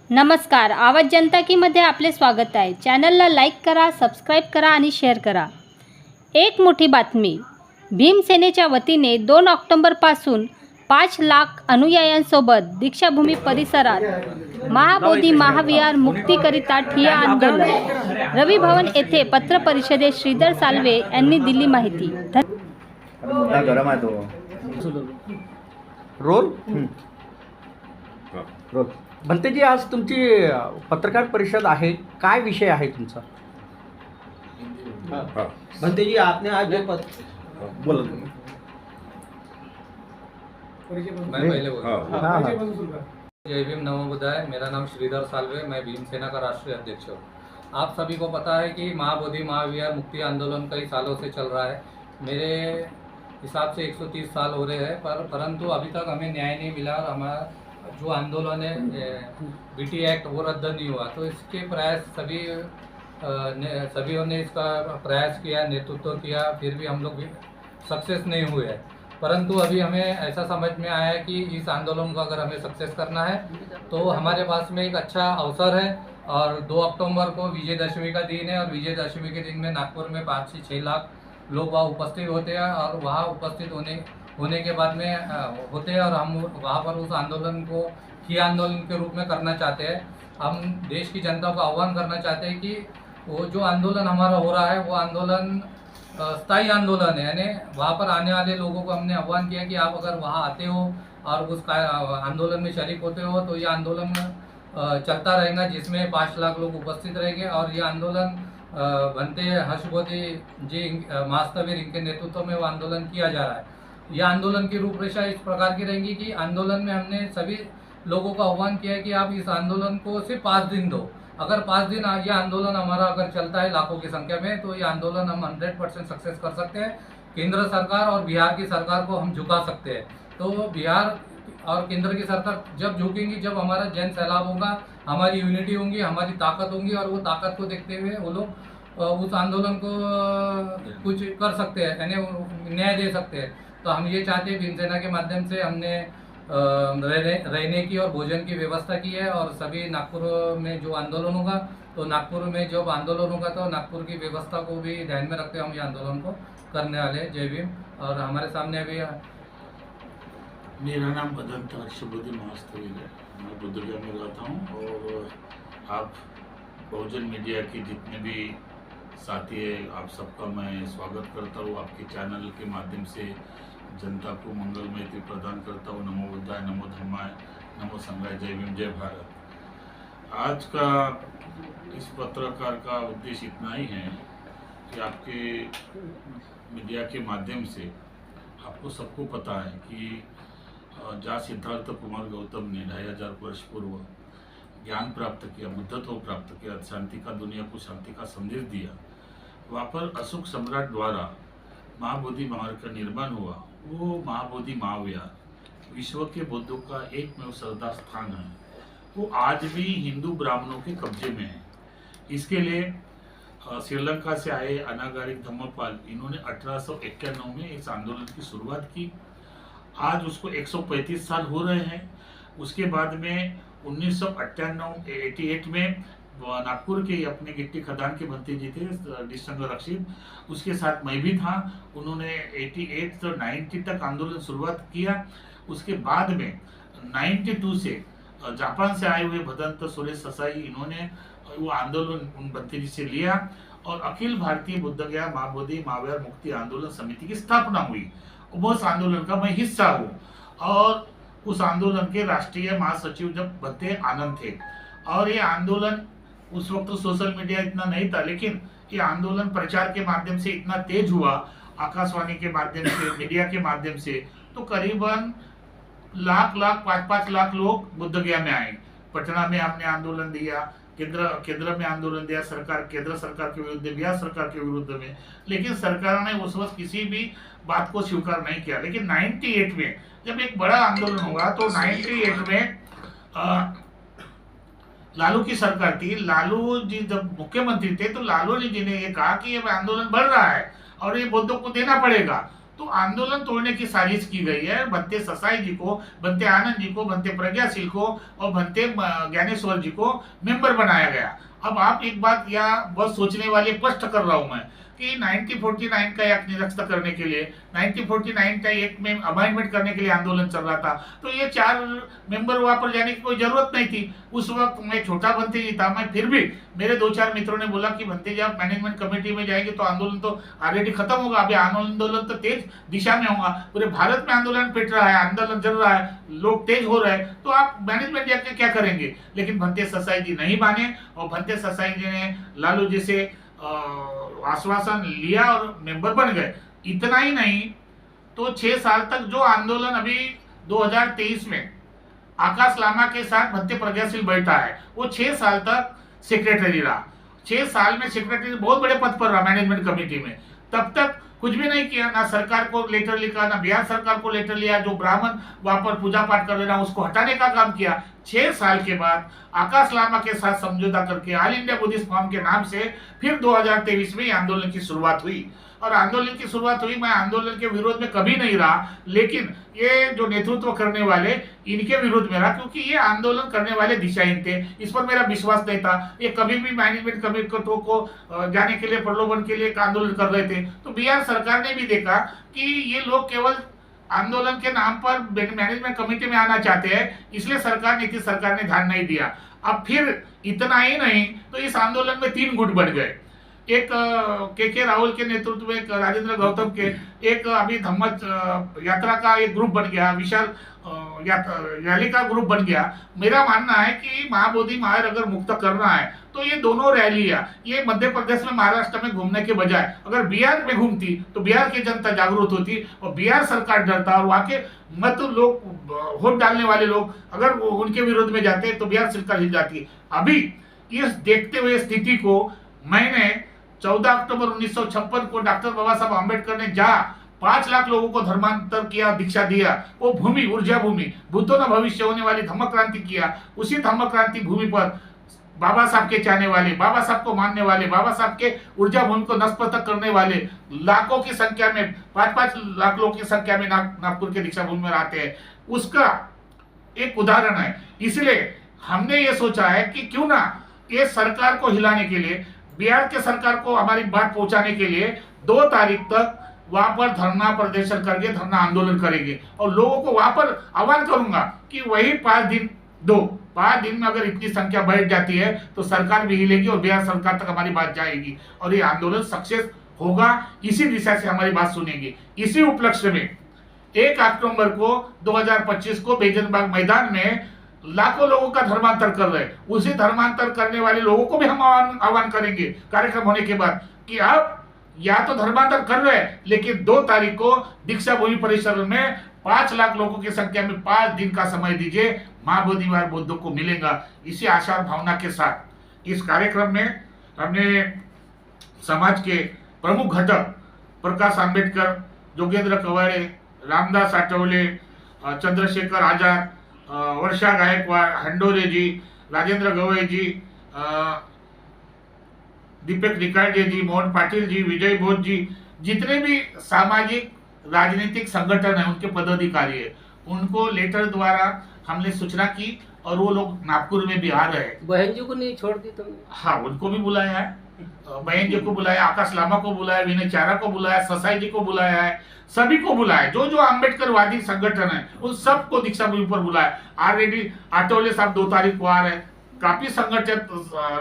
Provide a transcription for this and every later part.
नमस्कार, आवाज जनता की मध्ये आपले स्वागत आहे। चॅनलला लाईक करा, सबस्क्राईब करा आणि शेअर करा। एक मोठी बातमी। भीमसेनेच्या वतीने 2 ऑक्टोबरपासून 5 लाख अनुयायांसोबत दीक्षाभूमी परिसरात महाबोधी महाविहार मुक्तीकरिता ठिय्या आंदोलन। रवी भवन येथे पत्रपरिषदेत श्रीधर साल्वे यांनी दिली माहिती। मुद्दा गरम आहे तो रोल रोल भंतेजी, आज तुमची पत्रकार परिषद आहे, काय विषय आहे तुमचा? भंतेजी, आपने आज जो बोला मैं पहले बोल हाँ जय भीम नमो बुद्धाय। मेरा नाम श्रीधर साल्वे, मैं भीमसेना का राष्ट्रीय अध्यक्ष हूँ। आप सभी को पता है कि महाबोधि महाविहार मुक्ति आंदोलन कई सालों से चल रहा है। मेरे हिसाब से 130 साल हो रहे हैं, परंतु अभी तक हमें न्याय नहीं मिला और हमारा जो आंदोलन है बीटी एक्ट वो रद्द नहीं हुआ। तो इसके प्रयास सभी ने इसका प्रयास किया, नेतृत्व किया, फिर भी हम लोग भी सक्सेस नहीं हुए हैं। परंतु अभी हमें ऐसा समझ में आया है कि इस आंदोलन को अगर हमें सक्सेस करना है तो हमारे पास में एक अच्छा अवसर है। और 2 अक्टूबर को विजयदशमी का दिन है और विजयदशमी के दिन में नागपुर में 5 से 6 लाख लोग वहाँ उपस्थित होते हैं और वहाँ उपस्थित होने के बाद में होते हैं और हम वहाँ पर उस आंदोलन को ठिय्या आंदोलन के रूप में करना चाहते हैं। हम देश की जनता को आह्वान करना चाहते हैं कि वो जो आंदोलन हमारा हो रहा है वो आंदोलन स्थायी आंदोलन है। यानी वहाँ पर आने वाले लोगों को हमने आह्वान किया कि आप अगर वहाँ आते हो और उस आंदोलन में शरीक होते हो तो ये आंदोलन चलता रहेगा, जिसमें 5 लाख लोग उपस्थित रहेंगे। और ये आंदोलन बनते हर्षबोधी जी महास्तवीर इनके नेतृत्व में वो आंदोलन किया जा रहा है। यह आंदोलन की रूपरेखा इस प्रकार की रहेंगी कि आंदोलन में हमने सभी लोगों को आह्वान किया है कि आप इस आंदोलन को सिर्फ 5 दिन दो। अगर 5 दिन यह आंदोलन हमारा अगर चलता है लाखों की संख्या में, तो ये आंदोलन हम 100% सक्सेस कर सकते हैं। केंद्र सरकार और बिहार की सरकार को हम झुका सकते हैं। तो बिहार और केंद्र की सरकार जब झुकेंगी, जब हमारा जन सैलाब होगा, हमारी यूनिटी होंगी, हमारी ताकत होंगी, और वो ताकत को देखते हुए वो लोग उस आंदोलन को कुछ कर सकते हैं, यानी न्याय दे सकते हैं। तो हम ये चाहते हैं, भीमसेना के माध्यम से हमने रहने की और भोजन की व्यवस्था की है। और सभी नागपुर में जो आंदोलन होगा, तो नागपुर में जब आंदोलन होगा तो नागपुर की व्यवस्था को भी ध्यान में रखते हुए हम ये आंदोलन को करने वाले हैं। जय भीम। और हमारे सामने अभी मेरा नाम बदंत हर्षबोधी महास्तवीर है, मैं बुद्धगया में रहता हूँ। और आप बहुजन मीडिया की जितने भी साथी है, आप सबका मैं स्वागत करता हूँ। आपके चैनल के माध्यम से जनता को मंगलमय प्रदान करता हूँ। नमो बुद्धाय, नमो धर्माय, नमो संघाय, जय भीम, जय भारत। आज का इस पत्रकार का उद्देश्य इतना ही है कि आपके मीडिया के माध्यम से आपको सबको पता है कि जहाँ सिद्धार्थ कुमार गौतम ने 2500 वर्ष पूर्व ज्ञान प्राप्त किया, बुद्धत्व प्राप्त किया, शांति का, दुनिया को शांति का संदेश दिया, वहाँ पर अशोक सम्राट द्वारा महाबोधि महाविहार का निर्माण हुआ। वो महाबोधि महाविहार विश्व के बौद्धों का एकमेव श्रद्धा स्थान है। वो आज भी हिंदू ब्राह्मणों के कब्जे में है। इसके लिए श्रीलंका से आए अनागारिक धम्मपाल, इन्होंने 1891 में इस आंदोलन की शुरुआत की। आज उसको 135 साल हो रहे हैं। उसके बाद में 1988 में नागपुर के अपने गिट्टी खदान के भंते जी थे, डिस्टंग रक्षित, उसके साथ मैं भी था। उन्होंने 88 से 90 तक आंदोलन शुरुआत किया। उसके बाद में 92 से जापान से आए हुए भदंत सुरेश ससाई, इन्होंने वो आंदोलन उन भंते जी से लिया और अखिल भारतीय बुद्धगया महाबोधि महाविहार मुक्ति आंदोलन समिति की स्थापना हुई। उस आंदोलन का मैं हिस्सा हूँ और उस आंदोलन के राष्ट्रीय महासचिव जब भंते आनंद थे। और ये आंदोलन उस वक्त तो सोशल मीडिया इतना नहीं था, लेकिन ये आंदोलन प्रचार के माध्यम से इतना तेज हुआ, आकाशवाणी के माध्यम से, मीडिया के माध्यम से, तो करीबन लाख 5-5 लाख लोग बुद्धगया में आए। पटना में हमने आंदोलन दिया, केंद्र में आंदोलन दिया, केंद्र सरकार के विरुद्ध, बिहार सरकार के विरुद्ध में, लेकिन सरकार ने उस वक्त किसी भी बात को स्वीकार नहीं किया। लेकिन 98 में जब एक बड़ा आंदोलन हुआ, तो 98 में लालू की सरकार थी। लालू जी जब मुख्यमंत्री थे तो लालू जी ने ये कहा कि ये आंदोलन बढ़ रहा है और ये बौद्धों को देना पड़ेगा। तो आंदोलन तोड़ने की साजिश की गई है। भंते ससाई जी को, भंते आनंद जी को, भंते प्रज्ञाशील को और भंते ज्ञानेश्वर जी को मेंबर बनाया गया। अब आप एक बात या बस सोचने वाले स्पष्ट कर रहा हूं मैं कि 1949 का एक्ट निरस्त करने के लिए, 1949 का एक्ट में अमेंडमेंट करने के लिए आंदोलन चल रहा था, तो ये 4 मेंबर वहां पर जाने की कोई जरूरत नहीं थी। उस वक्त मैं छोटा भंते जी था, मैं फिर भी मेरे 2-4 मित्रों ने बोला कि भंते जी आप मैनेजमेंट कमेटी में जाएंगे तो आंदोलन तो ऑलरेडी खत्म होगा, अभी आंदोलन तो तेज दिशा में होगा, पूरे भारत में आंदोलन पिट रहा है, आंदोलन चल रहा है, लोग तेज हो रहे हैं, तो आप मैनेजमेंट जाके क्या करेंगे। लेकिन भंते ससाई जी नहीं माने और भंते ससाई जी ने लालू जी से आश्वासन लिया और मेंबर बन गए। इतना ही नहीं तो 6 साल तक जो आंदोलन अभी 2023 में आकाश लामा के साथ भंते प्रज्ञाशील बैठा है, वो 6 साल तक सेक्रेटरी रहा। 6 साल में सेक्रेटरी बहुत बड़े पद पर रहा मैनेजमेंट कमेटी में। तब तक कुछ भी नहीं किया, ना सरकार को लेटर लिखा, ना बिहार सरकार को लेटर लिया, जो ब्राह्मण वहां पर पूजा पाठ कर रहे ना उसको हटाने का काम किया। 6 साल के बाद आकाश लामा के साथ समझौता करके ऑल इंडिया बुद्धिस्ट फोरम के नाम से फिर 2023 में आंदोलन की शुरुआत हुई। और आंदोलन की शुरुआत हुई, मैं आंदोलन के विरोध में कभी नहीं रहा, लेकिन ये जो नेतृत्व करने वाले इनके विरोध में रहा, क्योंकि ये आंदोलन करने वाले दिशाहीन थे, इस पर मेरा विश्वास नहीं था। ये कभी भी मैनेजमेंट कमेटी को जाने के लिए, प्रलोभन के लिए आंदोलन कर रहे थे। तो बिहार सरकार ने भी देखा कि ये लोग केवल आंदोलन के नाम पर मैनेजमेंट कमेटी में आना चाहते हैं, इसलिए नीतीश सरकार ने ध्यान नहीं दिया। अब फिर इतना ही नहीं तो इस आंदोलन में 3 गुट बन गए। एक के राहुल के नेतृत्व में, राजेंद्र गौतम के, एक अभी धम्मच यात्रा का एक ग्रुप बन गया, विशाल रैली का ग्रुप बन गया। मेरा मानना है कि महाबोधि महार अगर मुक्त करना है तो ये दोनों रैलियां ये मध्य प्रदेश में, महाराष्ट्र में घूमने के बजाय अगर बिहार में घूमती तो बिहार की जनता जागरूक होती और बिहार सरकार डरता, और वहां के मत लोग, वोट डालने वाले लोग अगर उनके विरोध में जाते तो बिहार सरकार हिल जाती। अभी इस देखते हुए स्थिति को मैंने 14 अक्टूबर 1956 को डॉक्टर बाबा साहब आम्बेडकर ने जहाँ 5 लाख लोगों को धर्मांतर किया, दीक्षा दिया, वो भूमि, ऊर्जा भूमि, भूतों न भविष्य होने वाली धम्म क्रांति किया, उसी धम्म क्रांति भूमि पर बाबा साहब के चाहने वाले, बाबा साहब को मानने वाले, बाबा साहब के ऊर्जा भूमि को नस्पतक करने वाले लाखों की संख्या में, 5-5 लाख लोगों की संख्या में नागपुर के दीक्षा भूमि में रहते हैं। उसका एक उदाहरण है। इसलिए हमने ये सोचा है कि क्यों ना ये सरकार को हिलाने के लिए, बिहार के सरकार को हमारी बात पहुंचाने के लिए 2 तारीख तक वहां पर धरना प्रदर्शन करके धरना आंदोलन करेंगे और लोगों को वहां पर आह्वान करूंगा कि वही 5 दिन में अगर इतनी संख्या बढ़ जाती है तो सरकार भी हिलेगी और बिहार सरकार तक हमारी बात जाएगी और ये आंदोलन सक्सेस होगा। इसी दिशा से हमारी बात सुनेगी। इसी उपलक्ष्य में 1 अक्टूबर को 2025 को बेजनबाग मैदान में लाखों लोगों का धर्मांतर कर रहे हैं। उसी धर्मांतर करने वाले लोगों को भी हम आह्वान करेंगे कार्यक्रम होने के बाद कि आप या तो धर्मांतर कर रहे हैं, लेकिन 2 तारीख को दीक्षा भूमि परिसर में 5 लाख लोगों की संख्या में 5 दिन का समय दीजिए, महाबोधि महार बुद्ध को मिलेगा। इसी आशा और भावना के साथ इस कार्यक्रम में हमने समाज के प्रमुख घटक प्रकाश आंबेडकर, जोगेंद्र कवाड़े, रामदास आठवले, चंद्रशेखर आजाद, वर्षा गायकवाड़, हंडोरे जी, राजेंद्र गवई जी, दीपक निकालजे जी, मोहन पाटिल जी, विजय बोध जी, जितने भी सामाजिक राजनीतिक संगठन है उनके पदाधिकारी है, उनको लेटर द्वारा हमने सूचना की और वो लोग नागपुर में भी आ रहे हैं। बहन जी को नहीं छोड़ दी तुमने? हाँ, उनको भी बुलाया है, बहन जी को बुलाया, आकाश लामा को बुलाया, विनय चारा को बुलाया, ससाई जी को बुलाया है, सभी को बुलाया। जो जो अम्बेडकरवादी संगठन है उन सबको दीक्षा भूमि पर बुलाया। ऑलरेडी आठवले साहब 2 तारीख को आ रहे हैं। काफी संगठित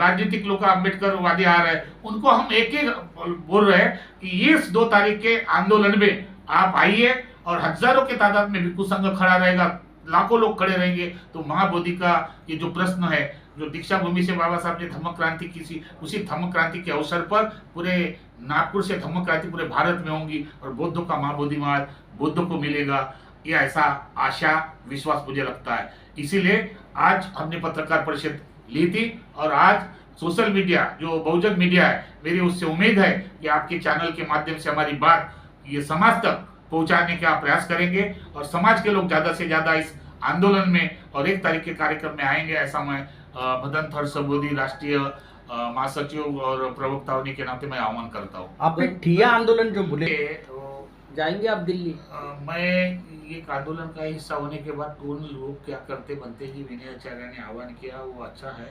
राजनीतिक लोग अम्बेडकरवादी आ रहे हैं। उनको हम एक बोल रहे हैं कि इस 2 तारीख के आंदोलन में आप आइए और हजारों के तादाद में भिक्षु संघ खड़ा रहेगा, लाखों लोग खड़े रहेंगे। तो महाबोधि का ये जो प्रश्न है, जो दीक्षा भूमि से बाबा साहब ने धम्म क्रांति की थी, उसी धम्म क्रांति के अवसर पर पूरे नागपुर से धम्म क्रांति पूरे भारत में होंगी और बुद्ध का महाबोधि महार बुद्ध को मिलेगा। ये ऐसा आशा विश्वास मुझे लगता है। इसीलिए आज हमने पत्रकार परिषद ली थी और आज सोशल मीडिया जो बहुजन मीडिया है, मेरी उससे उम्मीद है कि आपके चैनल के माध्यम से हमारी बात ये समाज तक पहुंचाने का प्रयास करेंगे और समाज के लोग ज्यादा से ज्यादा इस आंदोलन में और 1 तारीख के कार्यक्रम में आएंगे। ऐसा मैं मदन थर सबोधी राष्ट्रीय महासचिव और प्रवक्ता होने के नाते मैं आह्वान करता हूँ। आप ठिया आंदोलन जो बोले, जाएंगे आप दिल्ली? मैं एक आंदोलन का हिस्सा होने के बाद उन लोग क्या करते बनते जी विनय आचार्य ने आह्वान किया वो अच्छा है।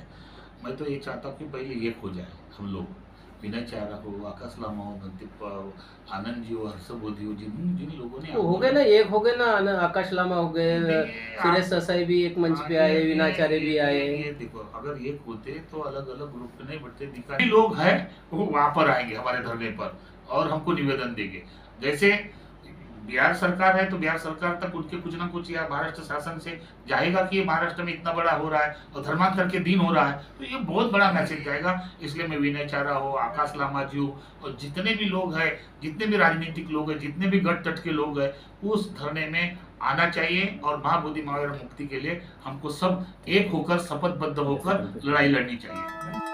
मैं तो ये चाहता हूँ कि पहले एक हो जाए हम लोग, विनय चारा हो, आकाश लामा हो, मनदीप आनंद जी हो, हर्षबोधी हो, जिन लोगों ने तो हो गए ना, एक हो गए ना, आकाश लामा हो गए, सुरेश ससाई भी एक मंच पे आए, विनाचार्य भी आए। ये देखो, अगर एक होते तो अलग अलग ग्रुप नहीं बढ़ते, दिखाई लोग हैं वो वहाँ पर आएंगे हमारे धरने पर और हमको निवेदन देंगे। जैसे बिहार सरकार है तो बिहार सरकार तक उनके कुछ ना कुछ या महाराष्ट्र शासन से जाएगा कि ये महाराष्ट्र में इतना बड़ा हो रहा है और धर्मांतर के दिन हो रहा है, तो ये बहुत बड़ा मैसेज जाएगा। इसलिए मैं विनय चारा हो, आकाश लामा जी हो और जितने भी लोग हैं, जितने भी राजनीतिक लोग हैं, जितने भी गट तट के लोग हैं, उस धरने में आना चाहिए और महाबोधि महावीर मुक्ति के लिए हमको सब एक होकर शपथबद्ध होकर लड़ाई लड़नी चाहिए।